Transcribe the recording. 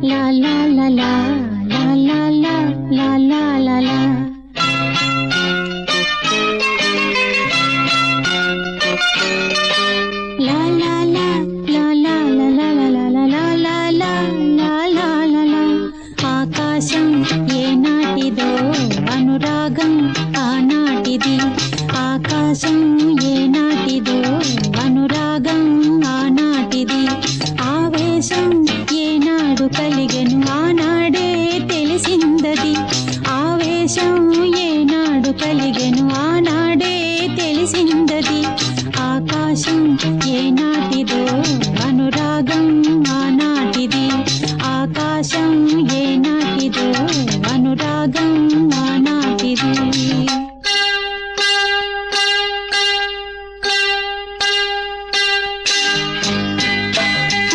లా లా లా లా లా లా లా లా లా లా లా. లా లా లా లా లా లా లా లా లా లా లా లా లా లా లా. ఆకాశం ఏనాటిదో అనురాగం ఆనాటిది. ఆకాశం ఏనాటిదో అనురాగం ఆనాటిది. ఆవేశం ఏనాడు కలిగెను ఆనాడే తెలిసిందది. ఆవేశం ఏనాడు కలిగెను